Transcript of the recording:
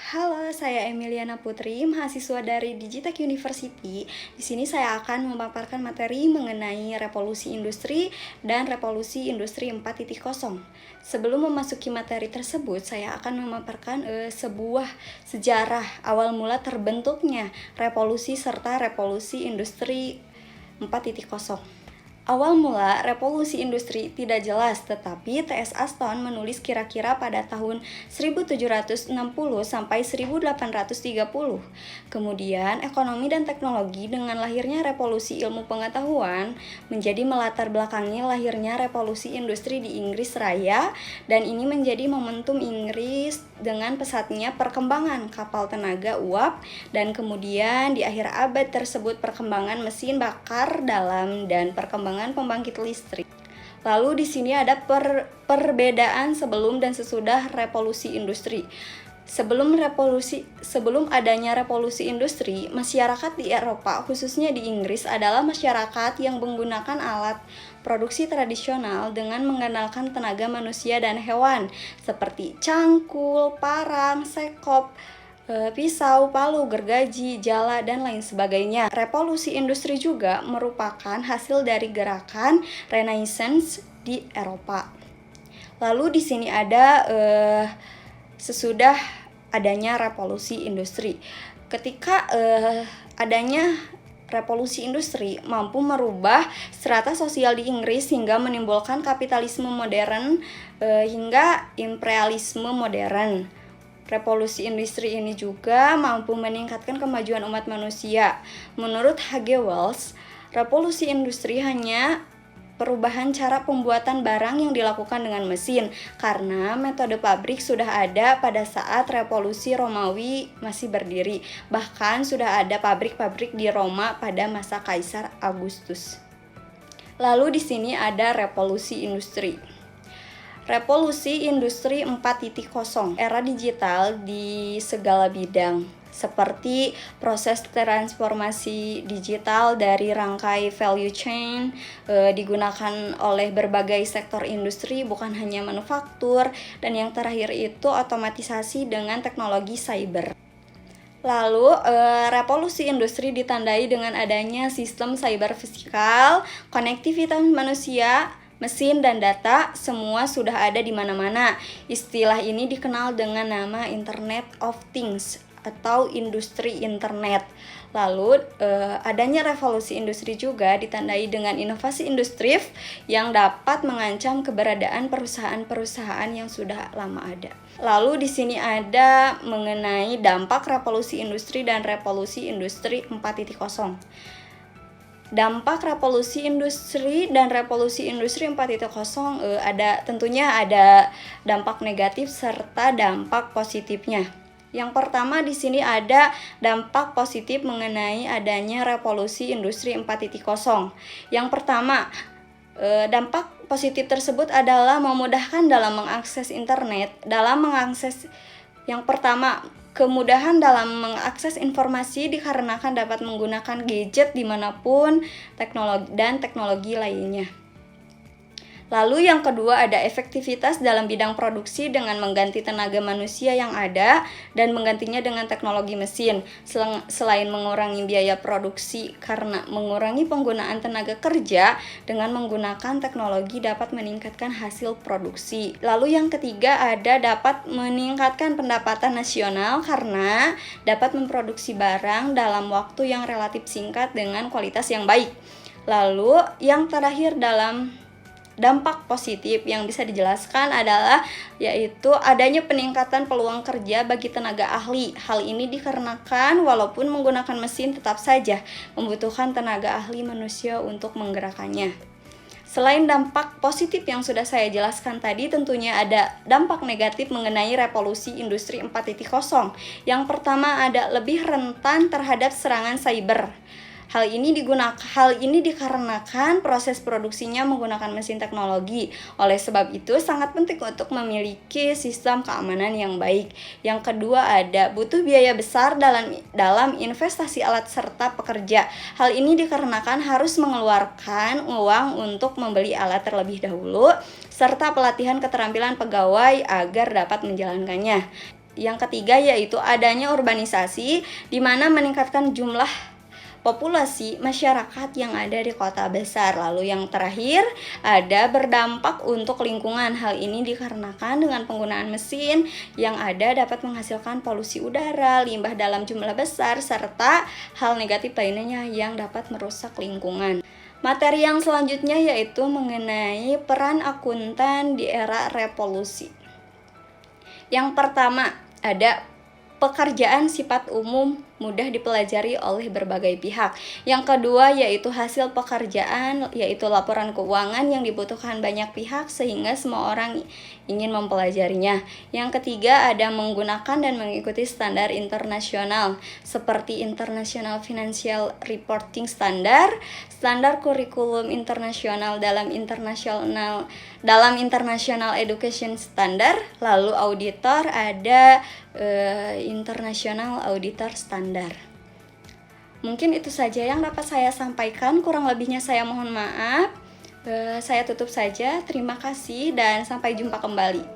Halo, saya Emiliana Putri, mahasiswa dari Digitech University. Di sini saya akan memaparkan materi mengenai revolusi industri dan revolusi industri 4.0. Sebelum memasuki materi tersebut, saya akan memaparkan sebuah sejarah awal mula terbentuknya revolusi serta revolusi industri 4.0. Awal mula revolusi industri tidak jelas, tetapi T.S. Aston menulis kira-kira pada tahun 1760 sampai 1830. Kemudian, ekonomi dan teknologi dengan lahirnya revolusi ilmu pengetahuan menjadi melatar belakangi lahirnya revolusi industri di Inggris Raya, dan ini menjadi momentum Inggris dengan pesatnya perkembangan kapal tenaga uap, dan kemudian di akhir abad tersebut perkembangan mesin bakar dalam dan perkembangan pembangkit listrik. Lalu di sini ada perbedaan sebelum dan sesudah revolusi industri. Sebelum adanya revolusi industri, masyarakat di Eropa, khususnya di Inggris, adalah masyarakat yang menggunakan alat produksi tradisional dengan mengandalkan tenaga manusia dan hewan, seperti cangkul, parang, sekop, pisau, palu, gergaji, jala, dan lain sebagainya. Revolusi industri juga merupakan hasil dari gerakan Renaissance di Eropa. Lalu di sini ada sesudah adanya revolusi industri. Ketika adanya revolusi industri mampu merubah strata sosial di Inggris hingga menimbulkan kapitalisme modern hingga imperialisme modern. Revolusi industri ini juga mampu meningkatkan kemajuan umat manusia. Menurut H.G. Wells, revolusi industri hanya perubahan cara pembuatan barang yang dilakukan dengan mesin, karena metode pabrik sudah ada pada saat revolusi Romawi masih berdiri. Bahkan sudah ada pabrik-pabrik di Roma pada masa Kaisar Agustus. Lalu di sini ada revolusi industri. Revolusi industri 4.0, era digital di segala bidang, seperti proses transformasi digital dari rangkai value chain digunakan oleh berbagai sektor industri, bukan hanya manufaktur, dan yang terakhir itu otomatisasi dengan teknologi cyber. Lalu, revolusi industri ditandai dengan adanya sistem cyber fisikal, konektivitas manusia, mesin dan data, semua sudah ada di mana-mana. Istilah ini dikenal dengan nama Internet of Things atau industri internet. Lalu adanya revolusi industri juga ditandai dengan inovasi industri yang dapat mengancam keberadaan perusahaan-perusahaan yang sudah lama ada. Lalu di sini ada mengenai dampak revolusi industri dan revolusi industri 4.0. Dampak revolusi industri dan revolusi industri 4.0 tentunya ada dampak negatif serta dampak positifnya. Yang pertama di sini ada dampak positif mengenai adanya revolusi industri 4.0. Yang pertama, dampak positif tersebut adalah memudahkan dalam mengakses internet, yang pertama, kemudahan dalam mengakses informasi dikarenakan dapat menggunakan gadget dimanapun teknologi lainnya. Lalu yang kedua ada efektivitas dalam bidang produksi dengan mengganti tenaga manusia yang ada dan menggantinya dengan teknologi mesin. Selain mengurangi biaya produksi karena mengurangi penggunaan tenaga kerja, dengan menggunakan teknologi dapat meningkatkan hasil produksi. Lalu yang ketiga ada dapat meningkatkan pendapatan nasional karena dapat memproduksi barang dalam waktu yang relatif singkat dengan kualitas yang baik. Lalu yang terakhir dalam dampak positif yang bisa dijelaskan adalah yaitu adanya peningkatan peluang kerja bagi tenaga ahli. Hal ini dikarenakan walaupun menggunakan mesin tetap saja membutuhkan tenaga ahli manusia untuk menggerakkannya. Selain dampak positif yang sudah saya jelaskan tadi, tentunya ada dampak negatif mengenai revolusi industri 4.0. Yang pertama ada lebih rentan terhadap serangan cyber. Hal ini dikarenakan proses produksinya menggunakan mesin teknologi. Oleh sebab itu, sangat penting untuk memiliki sistem keamanan yang baik. Yang kedua ada butuh biaya besar dalam investasi alat serta pekerja. Hal ini dikarenakan harus mengeluarkan uang untuk membeli alat terlebih dahulu, serta pelatihan keterampilan pegawai agar dapat menjalankannya. Yang ketiga yaitu adanya urbanisasi, di mana meningkatkan jumlah populasi masyarakat yang ada di kota besar. Lalu yang terakhir ada berdampak untuk lingkungan. Hal ini dikarenakan dengan penggunaan mesin yang ada dapat menghasilkan polusi udara, limbah dalam jumlah besar, serta hal negatif lainnya yang dapat merusak lingkungan. Materi yang selanjutnya yaitu mengenai peran akuntan di era revolusi. Yang pertama ada pekerjaan sifat umum mudah dipelajari oleh berbagai pihak. Yang kedua yaitu hasil pekerjaan, yaitu laporan keuangan yang dibutuhkan banyak pihak sehingga semua orang ingin mempelajarinya. Yang ketiga ada menggunakan dan mengikuti standar internasional seperti International Financial Reporting Standard, standar kurikulum internasional dalam International Education Standard, lalu auditor ada International Auditor Standard. Mungkin itu saja yang dapat saya sampaikan, kurang lebihnya saya mohon maaf. Saya tutup saja, terima kasih dan sampai jumpa kembali.